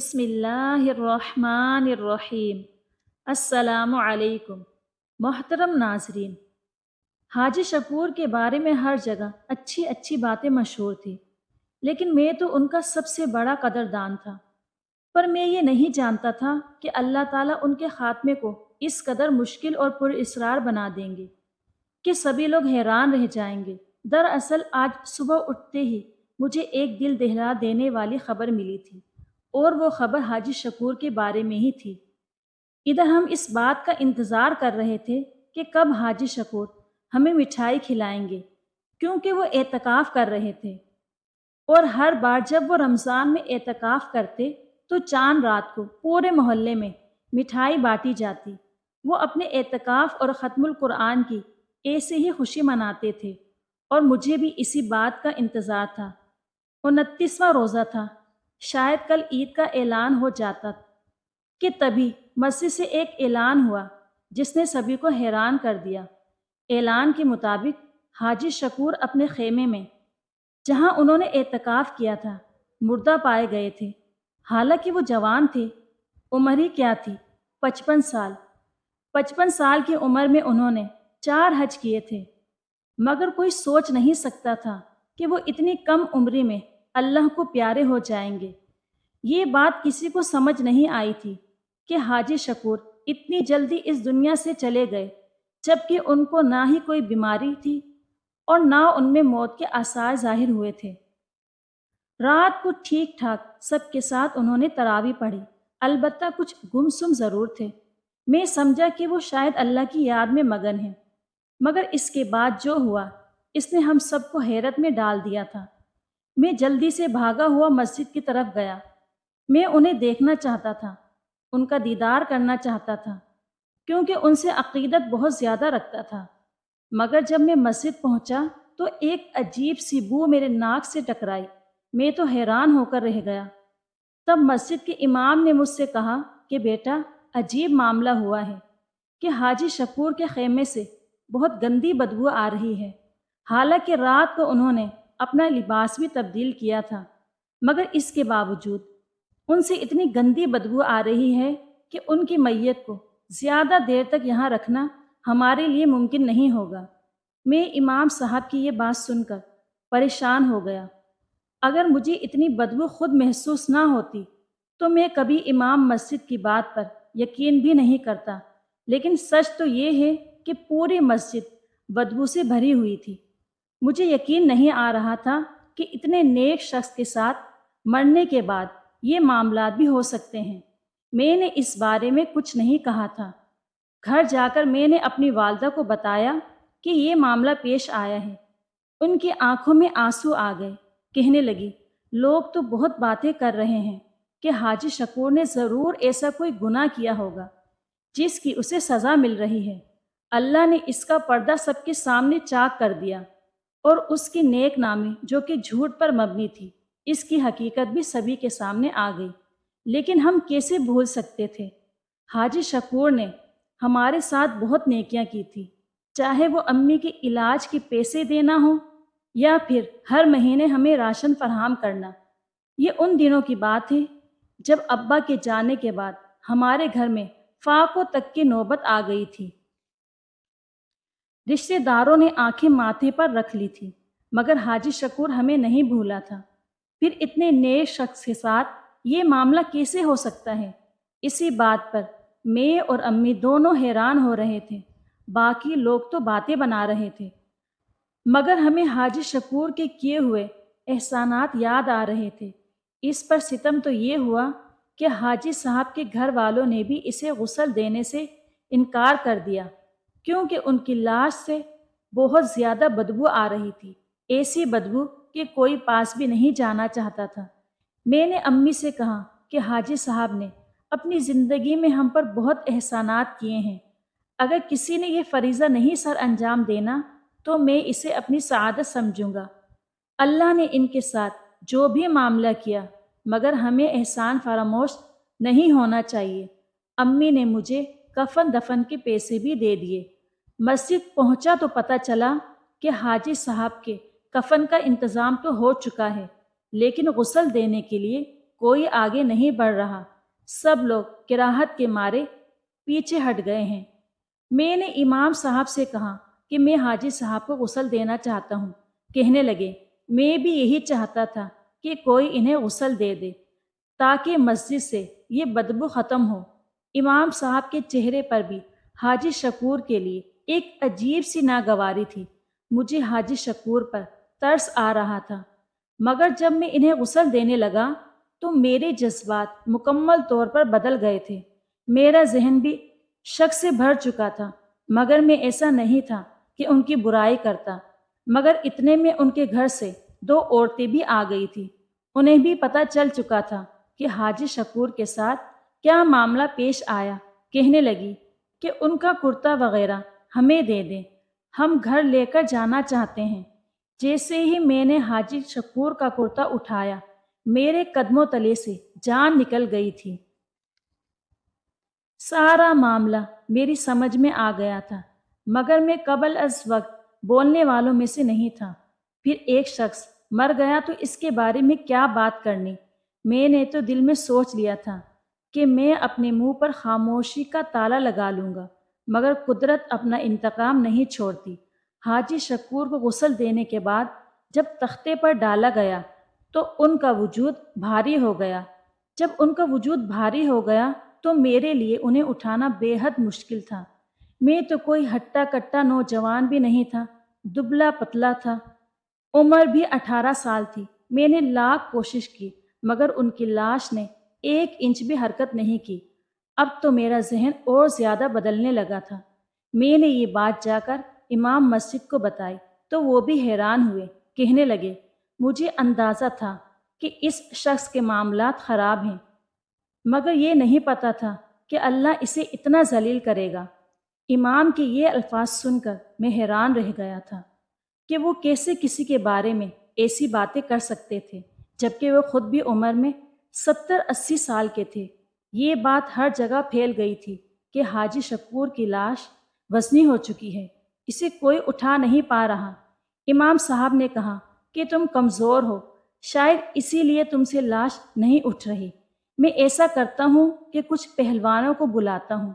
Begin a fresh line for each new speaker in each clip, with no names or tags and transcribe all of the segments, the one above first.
بسم اللہ الرحمن الرحیم۔ السلام علیکم محترم ناظرین، حاجی شکور کے بارے میں ہر جگہ اچھی اچھی باتیں مشہور تھیں، لیکن میں تو ان کا سب سے بڑا قدردان تھا۔ پر میں یہ نہیں جانتا تھا کہ اللہ تعالیٰ ان کے خاتمے کو اس قدر مشکل اور پر اسرار بنا دیں گے کہ سبھی لوگ حیران رہ جائیں گے۔ دراصل آج صبح اٹھتے ہی مجھے ایک دل دہلا دینے والی خبر ملی تھی، اور وہ خبر حاجی شکور کے بارے میں ہی تھی۔ ادھر ہم اس بات کا انتظار کر رہے تھے کہ کب حاجی شکور ہمیں مٹھائی کھلائیں گے، کیونکہ وہ اعتکاف کر رہے تھے، اور ہر بار جب وہ رمضان میں اعتکاف کرتے تو چاند رات کو پورے محلے میں مٹھائی بانٹی جاتی۔ وہ اپنے اعتکاف اور ختم القرآن کی ایسے ہی خوشی مناتے تھے، اور مجھے بھی اسی بات کا انتظار تھا۔ 29واں روزہ تھا، شاید کل عید کا اعلان ہو جاتا کہ تبھی مسجد سے ایک اعلان ہوا جس نے سبھی کو حیران کر دیا۔ اعلان کے مطابق حاجی شکور اپنے خیمے میں، جہاں انہوں نے اعتکاف کیا تھا، مردہ پائے گئے تھے۔ حالانکہ وہ جوان تھے، عمر ہی کیا تھی، 55 سال۔ 55 سال کی عمر میں انہوں نے 4 حج کیے تھے، مگر کوئی سوچ نہیں سکتا تھا کہ وہ اتنی کم عمری میں اللہ کو پیارے ہو جائیں گے۔ یہ بات کسی کو سمجھ نہیں آئی تھی کہ حاجی شکور اتنی جلدی اس دنیا سے چلے گئے، جبکہ ان کو نہ ہی کوئی بیماری تھی اور نہ ان میں موت کے آثار ظاہر ہوئے تھے۔ رات کو ٹھیک ٹھاک سب کے ساتھ انہوں نے تراویح پڑھی، البتہ کچھ گمسم ضرور تھے۔ میں سمجھا کہ وہ شاید اللہ کی یاد میں مگن ہیں، مگر اس کے بعد جو ہوا اس نے ہم سب کو حیرت میں ڈال دیا تھا۔ میں جلدی سے بھاگا ہوا مسجد کی طرف گیا۔ میں انہیں دیکھنا چاہتا تھا، ان کا دیدار کرنا چاہتا تھا، کیونکہ ان سے عقیدت بہت زیادہ رکھتا تھا۔ مگر جب میں مسجد پہنچا تو ایک عجیب سی بو میرے ناک سے ٹکرائی۔ میں تو حیران ہو کر رہ گیا۔ تب مسجد کے امام نے مجھ سے کہا کہ بیٹا، عجیب معاملہ ہوا ہے کہ حاجی شکور کے خیمے سے بہت گندی بدبو آ رہی ہے۔ حالانکہ رات کو انہوں نے اپنا لباس بھی تبدیل کیا تھا، مگر اس کے باوجود ان سے اتنی گندی بدبو آ رہی ہے کہ ان کی میت کو زیادہ دیر تک یہاں رکھنا ہمارے لیے ممکن نہیں ہوگا۔ میں امام صاحب کی یہ بات سن کر پریشان ہو گیا۔ اگر مجھے اتنی بدبو خود محسوس نہ ہوتی تو میں کبھی امام مسجد کی بات پر یقین بھی نہیں کرتا، لیکن سچ تو یہ ہے کہ پوری مسجد بدبو سے بھری ہوئی تھی۔ مجھے یقین نہیں آ رہا تھا کہ اتنے نیک شخص کے ساتھ مرنے کے بعد یہ معاملات بھی ہو سکتے ہیں۔ میں نے اس بارے میں کچھ نہیں کہا تھا۔ گھر جا کر میں نے اپنی والدہ کو بتایا کہ یہ معاملہ پیش آیا ہے۔ ان کی آنکھوں میں آنسو آ گئے۔ کہنے لگی، لوگ تو بہت باتیں کر رہے ہیں کہ حاجی شکور نے ضرور ایسا کوئی گناہ کیا ہوگا جس کی اسے سزا مل رہی ہے۔ اللہ نے اس کا پردہ سب کے سامنے چاک کر دیا، اور اس کی نیک نامی جو کہ جھوٹ پر مبنی تھی، اس کی حقیقت بھی سبھی کے سامنے آ گئی۔ لیکن ہم کیسے بھول سکتے تھے؟ حاجی شکور نے ہمارے ساتھ بہت نیکیاں کی تھی، چاہے وہ امی کے علاج کے پیسے دینا ہو یا پھر ہر مہینے ہمیں راشن فراہم کرنا۔ یہ ان دنوں کی بات ہے جب ابا کے جانے کے بعد ہمارے گھر میں فاقوں تک کی نوبت آ گئی تھی۔ رشتہ داروں نے آنکھیں ماتھے پر رکھ لی تھی، مگر حاجی شکور ہمیں نہیں بھولا تھا۔ پھر اتنے نیک شخص کے ساتھ یہ معاملہ کیسے ہو سکتا ہے؟ اسی بات پر میں اور امی دونوں حیران ہو رہے تھے۔ باقی لوگ تو باتیں بنا رہے تھے، مگر ہمیں حاجی شکور کے کیے ہوئے احسانات یاد آ رہے تھے۔ اس پر ستم تو یہ ہوا کہ حاجی صاحب کے گھر والوں نے بھی اسے غسل دینے سے انکار کر دیا، کیونکہ ان کی لاش سے بہت زیادہ بدبو آ رہی تھی، ایسی بدبو کہ کوئی پاس بھی نہیں جانا چاہتا تھا۔ میں نے امی سے کہا کہ حاجی صاحب نے اپنی زندگی میں ہم پر بہت احسانات کیے ہیں، اگر کسی نے یہ فریضہ نہیں سر انجام دینا تو میں اسے اپنی سعادت سمجھوں گا۔ اللہ نے ان کے ساتھ جو بھی معاملہ کیا، مگر ہمیں احسان فراموش نہیں ہونا چاہیے۔ امی نے مجھے کفن دفن کے پیسے بھی دے دیے۔ مسجد پہنچا تو پتہ چلا کہ حاجی صاحب کے کفن کا انتظام تو ہو چکا ہے، لیکن غسل دینے کے لیے کوئی آگے نہیں بڑھ رہا، سب لوگ کراہت کے مارے پیچھے ہٹ گئے ہیں۔ میں نے امام صاحب سے کہا کہ میں حاجی صاحب کو غسل دینا چاہتا ہوں۔ کہنے لگے میں بھی یہی چاہتا تھا کہ کوئی انہیں غسل دے دے تاکہ مسجد سے یہ بدبو ختم ہو۔ امام صاحب کے چہرے پر بھی حاجی شکور کے لیے ایک عجیب سی ناگواری تھی۔ مجھے حاجی شکور پر ترس آ رہا تھا، مگر جب میں انہیں غسل دینے لگا تو میرے جذبات مکمل طور پر بدل گئے تھے۔ میرا ذہن بھی شک سے بھر چکا تھا، مگر میں ایسا نہیں تھا کہ ان کی برائی کرتا۔ مگر اتنے میں ان کے گھر سے 2 عورتیں بھی آ گئی تھیں۔ انہیں بھی پتہ چل چکا تھا کہ حاجی شکور کے ساتھ کیا معاملہ پیش آیا۔ کہنے لگی کہ ان کا کرتا وغیرہ ہمیں دے دیں، ہم گھر لے کر جانا چاہتے ہیں۔ جیسے ہی میں نے حاجی شکور کا کرتا اٹھایا، میرے قدموں تلے سے جان نکل گئی تھی۔ سارا معاملہ میری سمجھ میں آ گیا تھا، مگر میں قبل از وقت بولنے والوں میں سے نہیں تھا۔ پھر ایک شخص مر گیا تو اس کے بارے میں کیا بات کرنی؟ میں نے تو دل میں سوچ لیا تھا کہ میں اپنے منہ پر خاموشی کا تالا لگا لوں گا، مگر قدرت اپنا انتقام نہیں چھوڑتی۔ حاجی شکور کو غسل دینے کے بعد جب تختے پر ڈالا گیا تو ان کا وجود بھاری ہو گیا۔ جب ان کا وجود بھاری ہو گیا تو میرے لیے انہیں اٹھانا بے حد مشکل تھا۔ میں تو کوئی ہٹا کٹا نوجوان بھی نہیں تھا، دبلا پتلا تھا، عمر بھی 18 سال تھی۔ میں نے لاکھ کوشش کی، مگر ان کی لاش نے 1 انچ بھی حرکت نہیں کی۔ اب تو میرا ذہن اور زیادہ بدلنے لگا تھا۔ میں نے یہ بات جا کر امام مسجد کو بتائی تو وہ بھی حیران ہوئے۔ کہنے لگے مجھے اندازہ تھا کہ اس شخص کے معاملات خراب ہیں، مگر یہ نہیں پتا تھا کہ اللہ اسے اتنا ذلیل کرے گا۔ امام کے یہ الفاظ سن کر میں حیران رہ گیا تھا کہ وہ کیسے کسی کے بارے میں ایسی باتیں کر سکتے تھے، جبکہ وہ خود بھی عمر میں 70-80 سال کے تھے۔ یہ بات ہر جگہ پھیل گئی تھی کہ حاجی شکور کی لاش وزنی ہو چکی ہے، اسے کوئی اٹھا نہیں پا رہا۔ امام صاحب نے کہا کہ تم کمزور ہو، شاید اسی لیے تم سے لاش نہیں اٹھ رہی۔ میں ایسا کرتا ہوں کہ کچھ پہلوانوں کو بلاتا ہوں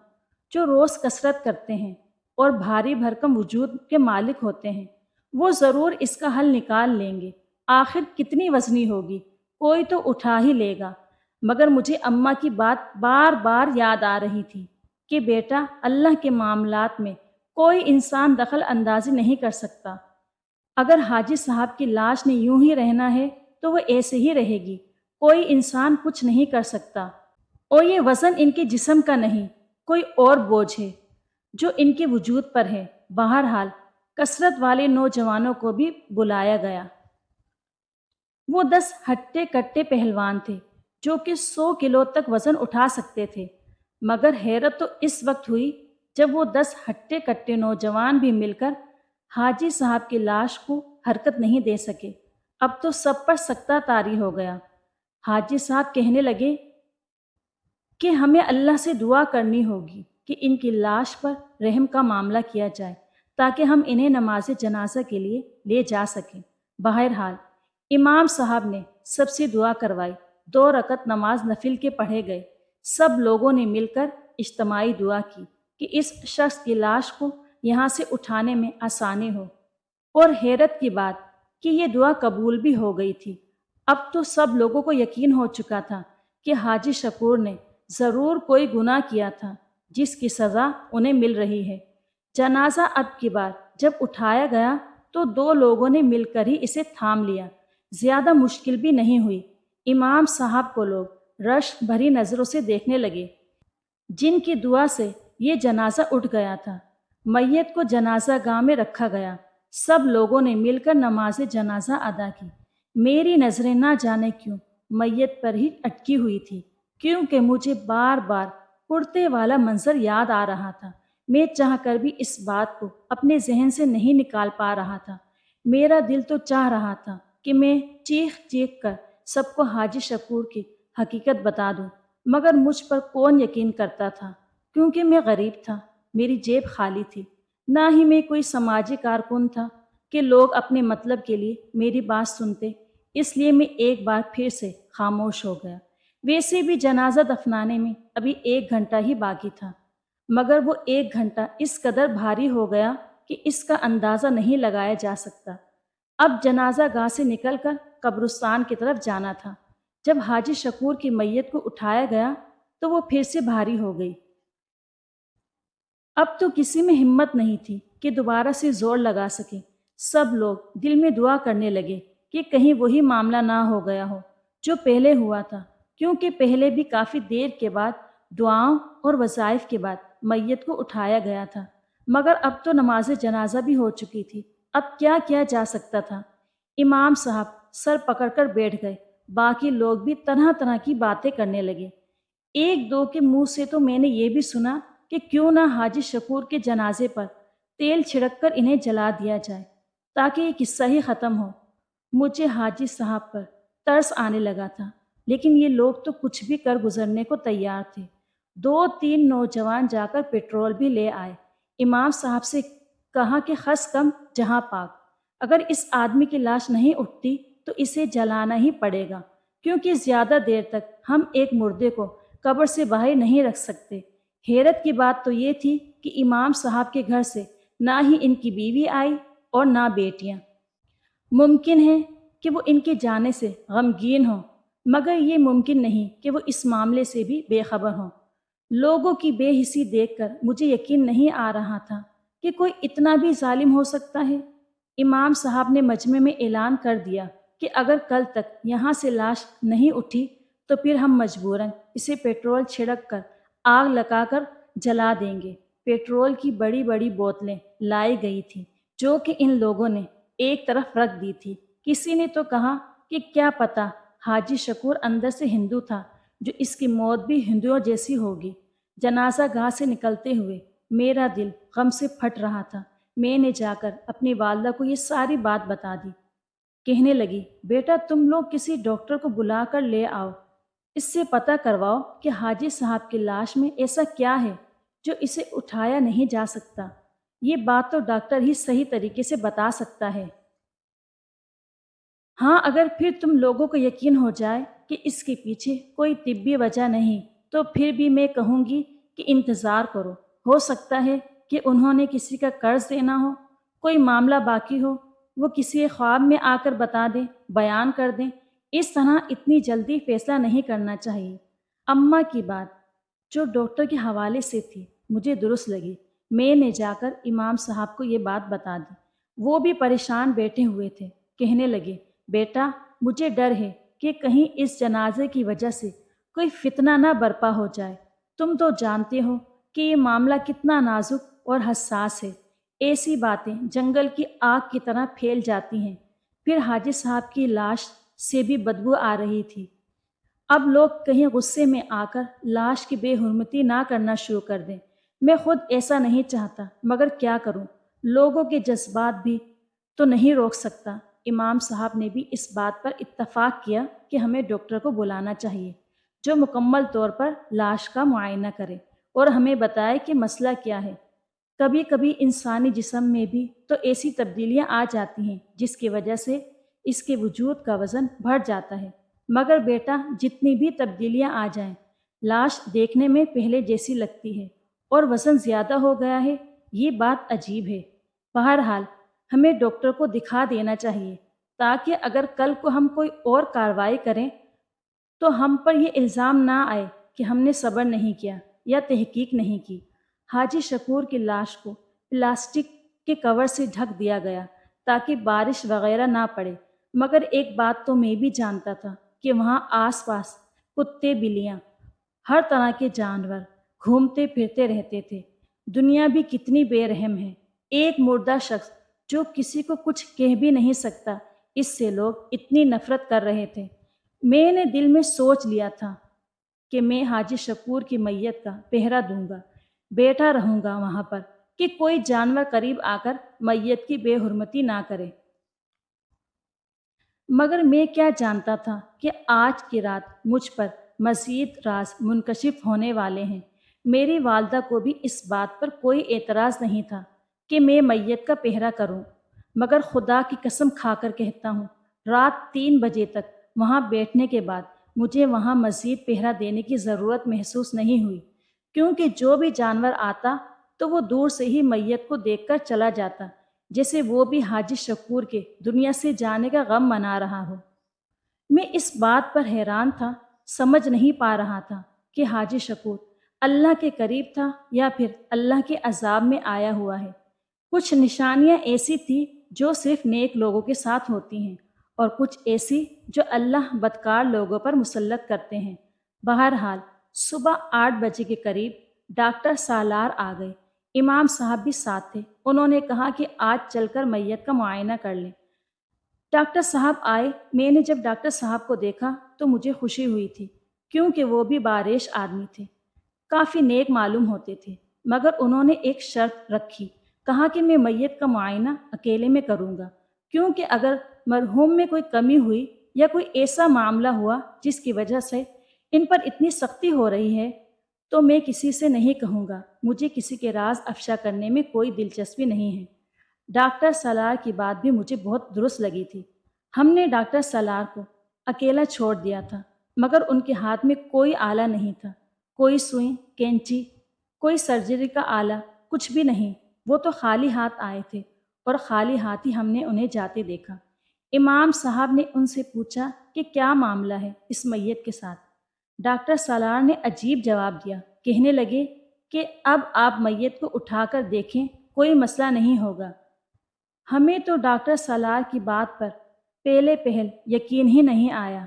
جو روز کسرت کرتے ہیں اور بھاری بھرکم وجود کے مالک ہوتے ہیں، وہ ضرور اس کا حل نکال لیں گے۔ آخر کتنی وزنی ہوگی، کوئی تو اٹھا ہی لے گا۔ مگر مجھے اماں کی بات بار بار یاد آ رہی تھی کہ بیٹا، اللہ کے معاملات میں کوئی انسان دخل اندازی نہیں کر سکتا۔ اگر حاجی صاحب کی لاش نے یوں ہی رہنا ہے تو وہ ایسے ہی رہے گی، کوئی انسان کچھ نہیں کر سکتا۔ اور یہ وزن ان کے جسم کا نہیں، کوئی اور بوجھ ہے جو ان کے وجود پر ہے۔ بہرحال کثرت والے نوجوانوں کو بھی بلایا گیا۔ وہ 10 ہٹے کٹے پہلوان تھے جو کہ 100 کلو تک وزن اٹھا سکتے تھے، مگر حیرت تو اس وقت ہوئی جب وہ 10 ہٹے کٹے نوجوان بھی مل کر حاجی صاحب کی لاش کو حرکت نہیں دے سکے۔ اب تو سب پر سکتہ طاری ہو گیا۔ حاجی صاحب کہنے لگے کہ ہمیں اللہ سے دعا کرنی ہوگی کہ ان کی لاش پر رحم کا معاملہ کیا جائے تاکہ ہم انہیں نماز جنازہ کے لیے لے جا سکیں۔ بہرحال امام صاحب نے سب سے دعا کروائی، 2 رکعت نماز نفل کے پڑھے گئے۔ سب لوگوں نے مل کر اجتماعی دعا کی کہ اس شخص کی لاش کو یہاں سے اٹھانے میں آسانی ہو، اور حیرت کی بات کہ یہ دعا قبول بھی ہو گئی تھی۔ اب تو سب لوگوں کو یقین ہو چکا تھا کہ حاجی شکور نے ضرور کوئی گناہ کیا تھا جس کی سزا انہیں مل رہی ہے۔ جنازہ اب کی بار جب اٹھایا گیا تو 2 لوگوں نے مل کر ہی اسے تھام لیا، زیادہ مشکل بھی نہیں ہوئی۔ امام صاحب کو لوگ رشک بھری نظروں سے دیکھنے لگے، جن کی دعا سے یہ جنازہ اٹھ گیا تھا۔ میت کو جنازہ گاہ میں رکھا گیا، سب لوگوں نے مل کر نماز جنازہ ادا کی۔ میری نظریں نہ جانے کیوں میت پر ہی اٹکی ہوئی تھی، کیونکہ مجھے بار بار کرتے والا منظر یاد آ رہا تھا۔ میں چاہ کر بھی اس بات کو اپنے ذہن سے نہیں نکال پا رہا تھا۔ میرا دل تو چاہ رہا تھا کہ میں چیخ چیخ کر سب کو حاجی شکور کی حقیقت بتا دوں، مگر مجھ پر کون یقین کرتا تھا، کیونکہ میں غریب تھا، میری جیب خالی تھی، نہ ہی میں کوئی سماجی کارکن تھا کہ لوگ اپنے مطلب کے لیے میری بات سنتے۔ اس لیے میں ایک بار پھر سے خاموش ہو گیا۔ ویسے بھی جنازہ دفنانے میں ابھی 1 گھنٹہ ہی باقی تھا، مگر وہ 1 گھنٹہ اس قدر بھاری ہو گیا کہ اس کا اندازہ نہیں لگایا جا سکتا۔ اب جنازہ گاہ سے نکل کر قبرستان کی طرف جانا تھا۔ جب حاجی شکور کی میت کو اٹھایا گیا تو وہ پھر سے بھاری ہو گئی۔ اب تو کسی میں ہمت نہیں تھی کہ دوبارہ سے زور لگا سکے۔ سب لوگ دل میں دعا کرنے لگے کہ کہیں وہی معاملہ نہ ہو گیا ہو جو پہلے ہوا تھا، کیونکہ پہلے بھی کافی دیر کے بعد دعاؤں اور وظائف کے بعد میت کو اٹھایا گیا تھا، مگر اب تو نماز جنازہ بھی ہو چکی تھی۔ اب کیا کیا جا سکتا تھا؟ امام صاحب سر پکڑ کر بیٹھ گئے، باقی لوگ بھی طرح طرح کی باتیں کرنے لگے۔ ایک دو کے منہ سے تو میں نے یہ بھی سنا کہ کیوں نہ حاجی شکور کے جنازے پر تیل چھڑک کر انہیں جلا دیا جائے تاکہ یہ قصہ ہی ختم ہو۔ مجھے حاجی صاحب پر ترس آنے لگا تھا، لیکن یہ لوگ تو کچھ بھی کر گزرنے کو تیار تھے۔ 2 3 نوجوان جا کر پیٹرول بھی لے آئے۔ امام صاحب سے کہا کہ خس کم جہاں پاک، اگر اس آدمی کی لاش نہیں اٹھتی تو اسے جلانا ہی پڑے گا، کیونکہ زیادہ دیر تک ہم ایک مردے کو قبر سے باہر نہیں رکھ سکتے۔ حیرت کی بات تو یہ تھی کہ امام صاحب کے گھر سے نہ ہی ان کی بیوی آئی اور نہ بیٹیاں۔ ممکن ہے کہ وہ ان کے جانے سے غمگین ہوں، مگر یہ ممکن نہیں کہ وہ اس معاملے سے بھی بے خبر ہوں۔ لوگوں کی بے حسی دیکھ کر مجھے یقین نہیں آ رہا تھا کہ کوئی اتنا بھی ظالم ہو سکتا ہے۔ امام صاحب نے مجمع میں اعلان کر دیا کہ اگر کل تک یہاں سے لاش نہیں اٹھی تو پھر ہم مجبوراً اسے پیٹرول چھڑک کر آگ لگا کر جلا دیں گے۔ پیٹرول کی بڑی بڑی بوتلیں لائی گئی تھیں جو کہ ان لوگوں نے ایک طرف رکھ دی تھی۔ کسی نے تو کہا کہ کیا پتہ حاجی شکور اندر سے ہندو تھا جو اس کی موت بھی ہندوؤں جیسی ہوگی۔ جنازہ گاہ سے نکلتے ہوئے میرا دل غم سے پھٹ رہا تھا۔ میں نے جا کر اپنی والدہ کو یہ ساری بات بتا دی۔ کہنے لگی، بیٹا تم لوگ کسی ڈاکٹر کو بلا کر لے آؤ، اس سے پتہ کرواؤ کہ حاجی صاحب کی لاش میں ایسا کیا ہے جو اسے اٹھایا نہیں جا سکتا۔ یہ بات تو ڈاکٹر ہی صحیح طریقے سے بتا سکتا ہے۔ ہاں اگر پھر تم لوگوں کو یقین ہو جائے کہ اس کے پیچھے کوئی طبی وجہ نہیں تو پھر بھی میں کہوں گی کہ انتظار کرو۔ ہو سکتا ہے کہ انہوں نے کسی کا قرض دینا ہو، کوئی معاملہ باقی ہو، وہ کسی خواب میں آ کر بتا دیں، بیان کر دیں۔ اس طرح اتنی جلدی فیصلہ نہیں کرنا چاہیے۔ اماں کی بات جو ڈاکٹر کے حوالے سے تھی مجھے درست لگی۔ میں نے جا کر امام صاحب کو یہ بات بتا دی۔ وہ بھی پریشان بیٹھے ہوئے تھے۔ کہنے لگے، بیٹا مجھے ڈر ہے کہ کہیں اس جنازے کی وجہ سے کوئی فتنہ نہ برپا ہو جائے۔ تم تو جانتے ہو کہ یہ معاملہ کتنا نازک اور حساس ہے۔ ایسی باتیں جنگل کی آگ کی طرح پھیل جاتی ہیں۔ پھر حاجی صاحب کی لاش سے بھی بدبو آ رہی تھی۔ اب لوگ کہیں غصے میں آ کر لاش کی بے حرمتی نہ کرنا شروع کر دیں۔ میں خود ایسا نہیں چاہتا، مگر کیا کروں، لوگوں کے جذبات بھی تو نہیں روک سکتا۔ امام صاحب نے بھی اس بات پر اتفاق کیا کہ ہمیں ڈاکٹر کو بلانا چاہیے جو مکمل طور پر لاش کا معائنہ کرے اور ہمیں بتائے کہ مسئلہ کیا ہے۔ کبھی کبھی انسانی جسم میں بھی تو ایسی تبدیلیاں آ جاتی ہیں جس کی وجہ سے اس کے وجود کا وزن بڑھ جاتا ہے۔ مگر بیٹا جتنی بھی تبدیلیاں آ جائیں، لاش دیکھنے میں پہلے جیسی لگتی ہے اور وزن زیادہ ہو گیا ہے، یہ بات عجیب ہے۔ بہرحال ہمیں ڈاکٹر کو دکھا دینا چاہیے تاکہ اگر کل کو ہم کوئی اور کارروائی کریں تو ہم پر یہ الزام نہ آئے کہ ہم نے صبر نہیں کیا یا تحقیق نہیں کی۔ حاجی شکور کی لاش کو پلاسٹک کے کور سے ڈھک دیا گیا تاکہ بارش وغیرہ نہ پڑے، مگر ایک بات تو میں بھی جانتا تھا کہ وہاں آس پاس کتے بلیاں ہر طرح کے جانور گھومتے پھرتے رہتے تھے۔ دنیا بھی کتنی بے رحم ہے۔ ایک مردہ شخص جو کسی کو کچھ کہہ بھی نہیں سکتا، اس سے لوگ اتنی نفرت کر رہے تھے۔ میں نے دل میں سوچ لیا تھا کہ میں حاجی شکور کی میت کا پہرا دوں گا، بیٹھا رہوں گا وہاں پر کہ کوئی جانور قریب آ کر میت کی بے حرمتی نہ کرے۔ مگر میں کیا جانتا تھا کہ آج کی رات مجھ پر مزید راز منکشف ہونے والے ہیں۔ میری والدہ کو بھی اس بات پر کوئی اعتراض نہیں تھا کہ میں میت کا پہرا کروں، مگر خدا کی قسم کھا کر کہتا ہوں، رات 3 بجے تک وہاں بیٹھنے کے بعد مجھے وہاں مزید پہرا دینے کی ضرورت محسوس نہیں ہوئی، کیونکہ جو بھی جانور آتا تو وہ دور سے ہی میت کو دیکھ کر چلا جاتا، جیسے وہ بھی حاجی شکور کے دنیا سے جانے کا غم منا رہا ہو۔ میں اس بات پر حیران تھا، سمجھ نہیں پا رہا تھا کہ حاجی شکور اللہ کے قریب تھا یا پھر اللہ کے عذاب میں آیا ہوا ہے۔ کچھ نشانیاں ایسی تھیں جو صرف نیک لوگوں کے ساتھ ہوتی ہیں، اور کچھ ایسی جو اللہ بدکار لوگوں پر مسلط کرتے ہیں۔ بہرحال صبح 8 بجے کے قریب ڈاکٹر سالار آ گئے۔ امام صاحب بھی ساتھ تھے۔ انہوں نے کہا کہ آج چل کر میت کا معائنہ کر لیں۔ ڈاکٹر صاحب آئے۔ میں نے جب ڈاکٹر صاحب کو دیکھا تو مجھے خوشی ہوئی تھی، کیونکہ وہ بھی باریش آدمی تھے، کافی نیک معلوم ہوتے تھے، مگر انہوں نے ایک شرط رکھی۔ کہا کہ میں میت کا معائنہ اکیلے میں کروں گا، کیونکہ اگر مرحوم میں کوئی کمی ہوئی یا کوئی ایسا معاملہ ہوا جس کی وجہ سے ان پر اتنی سختی ہو رہی ہے تو میں کسی سے نہیں کہوں گا۔ مجھے کسی کے راز افشا کرنے میں کوئی دلچسپی نہیں ہے۔ ڈاکٹر سالار کی بات بھی مجھے بہت درست لگی تھی۔ ہم نے ڈاکٹر سالار کو اکیلا چھوڑ دیا تھا، مگر ان کے ہاتھ میں کوئی آلہ نہیں تھا، کوئی سوئی، کینچی، کوئی سرجری کا آلہ، کچھ بھی نہیں۔ وہ تو خالی ہاتھ آئے تھے، اور خالی ہاتھ ہی ہم نے انہیں جاتے دیکھا۔ امام صاحب نے ان سے پوچھا کہ کیا معاملہ ہے اس میت کے ساتھ۔ ڈاکٹر سالار نے عجیب جواب دیا۔ کہنے لگے کہ اب آپ میت کو اٹھا کر دیکھیں، کوئی مسئلہ نہیں ہوگا۔ ہمیں تو ڈاکٹر سالار کی بات پر پہلے پہل یقین ہی نہیں آیا،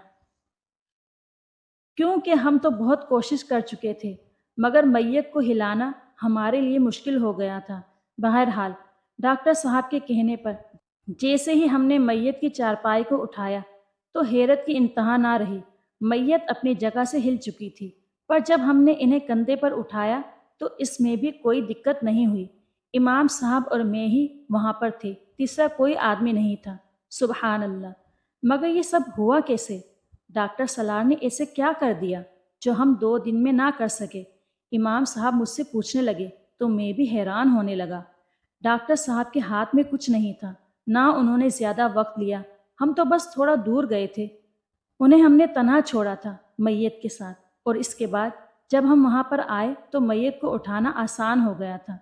کیونکہ ہم تو بہت کوشش کر چکے تھے، مگر میت کو ہلانا ہمارے لیے مشکل ہو گیا تھا۔ بہرحال ڈاکٹر صاحب کے کہنے پر جیسے ہی ہم نے میت کی چارپائی کو اٹھایا تو حیرت کی انتہا نہ رہی۔ میت اپنی جگہ سے ہل چکی تھی، پر جب ہم نے انہیں کندھے پر اٹھایا تو اس میں بھی کوئی دقت نہیں ہوئی۔ امام صاحب اور میں ہی وہاں پر تھے، تیسرا کوئی آدمی نہیں تھا۔ سبحان اللہ! مگر یہ سب ہوا کیسے؟ ڈاکٹر سالار نے ایسے کیا کر دیا جو ہم 2 دن میں نہ کر سکے؟ امام صاحب مجھ سے پوچھنے لگے تو میں بھی حیران ہونے لگا۔ ڈاکٹر صاحب کے ہاتھ میں کچھ نہیں تھا، نہ انہوں نے زیادہ وقت لیا۔ ہم تو بس تھوڑا دور گئے تھے، انہیں ہم نے تنہا چھوڑا تھا میت کے ساتھ، اور اس کے بعد جب ہم وہاں پر آئے تو میت کو اٹھانا آسان ہو گیا تھا۔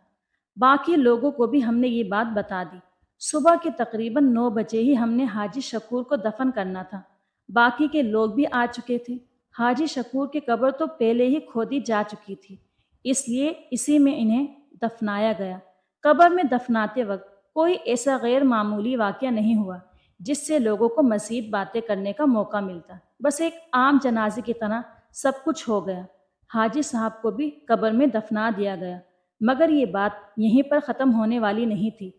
باقی لوگوں کو بھی ہم نے یہ بات بتا دی۔ صبح کے تقریباً 9 بجے ہی ہم نے حاجی شکور کو دفن کرنا تھا۔ باقی کے لوگ بھی آ چکے تھے۔ حاجی شکور کی قبر تو پہلے ہی کھودی جا چکی تھی، اس لیے اسی میں انہیں دفنایا گیا۔ قبر میں دفناتے وقت کوئی ایسا غیر معمولی واقعہ نہیں ہوا جس سے لوگوں کو مزید باتیں کرنے کا موقع ملتا۔ بس ایک عام جنازے کی طرح سب کچھ ہو گیا۔ حاجی صاحب کو بھی قبر میں دفنا دیا گیا، مگر یہ بات یہیں پر ختم ہونے والی نہیں تھی۔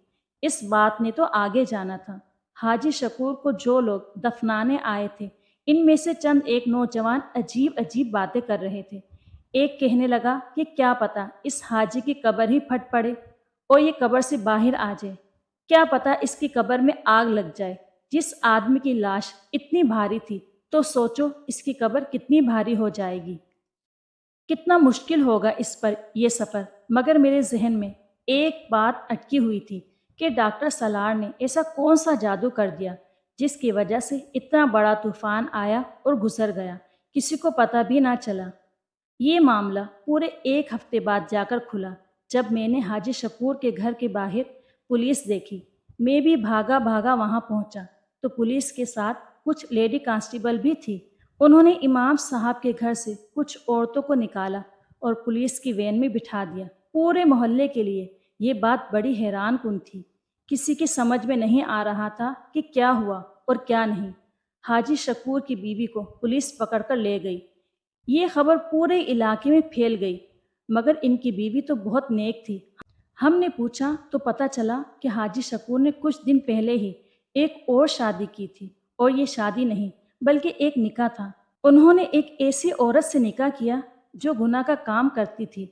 اس بات نے تو آگے جانا تھا۔ حاجی شکور کو جو لوگ دفنانے آئے تھے، ان میں سے چند ایک نوجوان عجیب عجیب باتیں کر رہے تھے۔ ایک کہنے لگا کہ کیا پتہ اس حاجی کی قبر ہی پھٹ پڑے اور یہ قبر سے باہر آ جائے، کیا پتہ اس کی قبر میں آگ لگ جائے۔ جس آدمی کی لاش اتنی بھاری تھی تو سوچو اس کی قبر کتنی بھاری ہو جائے گی، کتنا مشکل ہوگا اس پر یہ سفر۔ مگر میرے ذہن میں ایک بات اٹکی ہوئی تھی کہ ڈاکٹر سالار نے ایسا کون سا جادو کر دیا جس کی وجہ سے اتنا بڑا طوفان آیا اور گزر گیا، کسی کو پتہ بھی نہ چلا۔ یہ معاملہ پورے 1 ہفتے بعد جا کر کھلا، جب میں نے حاجی شکور کے گھر کے باہر پولیس دیکھی۔ میں بھی بھاگا بھاگا وہاں پہنچا تو پولیس کے ساتھ کچھ لیڈی کانسٹیبل بھی تھی۔ انہوں نے امام صاحب کے گھر سے کچھ عورتوں کو نکالا اور پولیس کی وین میں بٹھا دیا۔ پورے محلے کے لیے یہ بات بڑی حیران کن تھی۔ کسی کی سمجھ میں نہیں آ رہا تھا کہ کیا ہوا اور کیا نہیں۔ حاجی شکور کی بیوی کو پولیس پکڑ کر لے گئی۔ یہ خبر پورے علاقے میں پھیل گئی، مگر ان کی بیوی تو بہت نیک تھی۔ ہم نے پوچھا تو پتہ چلا کہ حاجی شکور نے کچھ دن پہلے ہی ایک اور شادی کی تھی، اور یہ شادی نہیں بلکہ ایک نکاح تھا۔ انہوں نے ایک ایسی عورت سے نکاح کیا جو گناہ کا کام کرتی تھی۔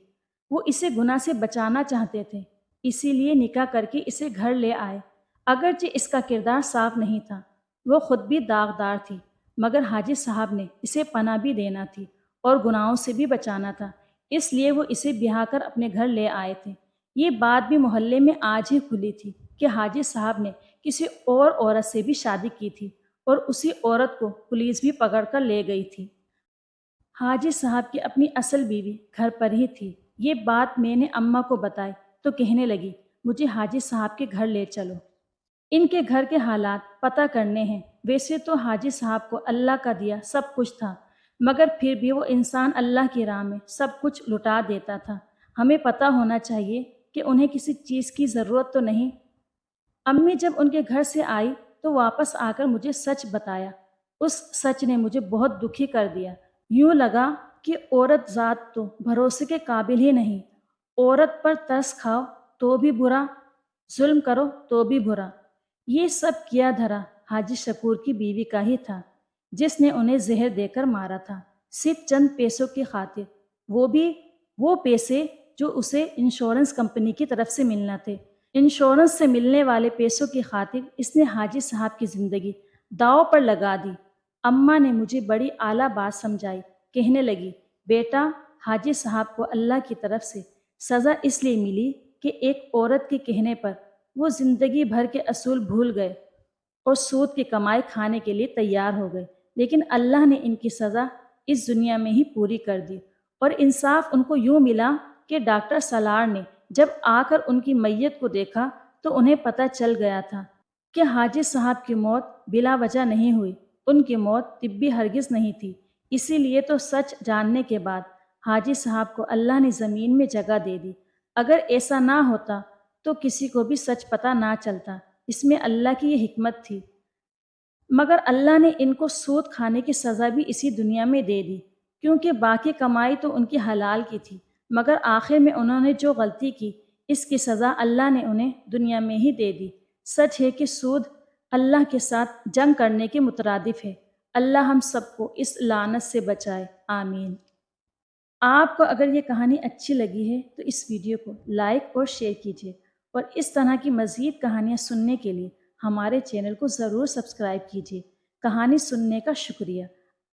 وہ اسے گناہ سے بچانا چاہتے تھے، اسی لیے نکاح کر کے اسے گھر لے آئے۔ اگرچہ اس کا کردار صاف نہیں تھا، وہ خود بھی داغدار تھی، مگر حاجی صاحب نے اسے پناہ بھی دینا تھی اور گناہوں سے بھی بچانا تھا، اس لیے وہ اسے بیاہ کر اپنے گھر لے آئے تھے۔ یہ بات بھی محلے میں آج ہی کھلی تھی کہ حاجی صاحب نے کسی اور عورت سے بھی شادی کی تھی، اور اسی عورت کو پولیس بھی پکڑ کر لے گئی تھی۔ حاجی صاحب کی اپنی اصل بیوی گھر پر ہی تھی۔ یہ بات میں نے اماں کو بتائی تو کہنے لگی مجھے حاجی صاحب کے گھر لے چلو، ان کے گھر کے حالات پتہ کرنے ہیں۔ ویسے تو حاجی صاحب کو اللہ کا دیا سب کچھ تھا، مگر پھر بھی وہ انسان اللہ کی راہ میں سب کچھ لٹا دیتا تھا۔ ہمیں پتہ ہونا چاہیے کہ انہیں کسی چیز کی ضرورت تو نہیں۔ امی جب ان کے گھر سے آئی تو واپس آ کر مجھے سچ بتایا۔ اس سچ نے مجھے بہت دکھی کر دیا۔ یوں لگا کہ عورت ذات تو بھروسے کے قابل ہی نہیں۔ عورت پر ترس کھاؤ تو بھی برا، ظلم کرو تو بھی برا۔ یہ سب کیا دھرا حاجی شکور کی بیوی کا ہی تھا، جس نے انہیں زہر دے کر مارا تھا، صرف چند پیسوں کی خاطر، وہ بھی وہ پیسے جو اسے انشورنس کمپنی کی طرف سے ملنا تھے۔ انشورنس سے ملنے والے پیسوں کی خاطر اس نے حاجی صاحب کی زندگی داؤ پر لگا دی۔ اماں نے مجھے بڑی اعلیٰ بات سمجھائی، کہنے لگی بیٹا، حاجی صاحب کو اللہ کی طرف سے سزا اس لیے ملی کہ ایک عورت کے کہنے پر وہ زندگی بھر کے اصول بھول گئے اور سود کی کمائی کھانے کے لیے تیار ہو گئے، لیکن اللہ نے ان کی سزا اس دنیا میں ہی پوری کر دی۔ اور انصاف ان کو یوں ملا کہ ڈاکٹر سالار نے جب آ کر ان کی میت کو دیکھا تو انہیں پتہ چل گیا تھا کہ حاجی صاحب کی موت بلا وجہ نہیں ہوئی، ان کی موت طبی ہرگز نہیں تھی۔ اسی لیے تو سچ جاننے کے بعد حاجی صاحب کو اللہ نے زمین میں جگہ دے دی۔ اگر ایسا نہ ہوتا تو کسی کو بھی سچ پتہ نہ چلتا۔ اس میں اللہ کی یہ حکمت تھی۔ مگر اللہ نے ان کو سود کھانے کی سزا بھی اسی دنیا میں دے دی، کیونکہ باقی کمائی تو ان کی حلال کی تھی، مگر آخر میں انہوں نے جو غلطی کی اس کی سزا اللہ نے انہیں دنیا میں ہی دے دی۔ سچ ہے کہ سود اللہ کے ساتھ جنگ کرنے کے مترادف ہے۔ اللہ ہم سب کو اس لعنت سے بچائے، آمین۔ آپ کو اگر یہ کہانی اچھی لگی ہے تو اس ویڈیو کو لائک اور شیئر کیجیے، اور اس طرح کی مزید کہانیاں سننے کے لیے ہمارے چینل کو ضرور سبسکرائب کیجیے۔ کہانی سننے کا شکریہ۔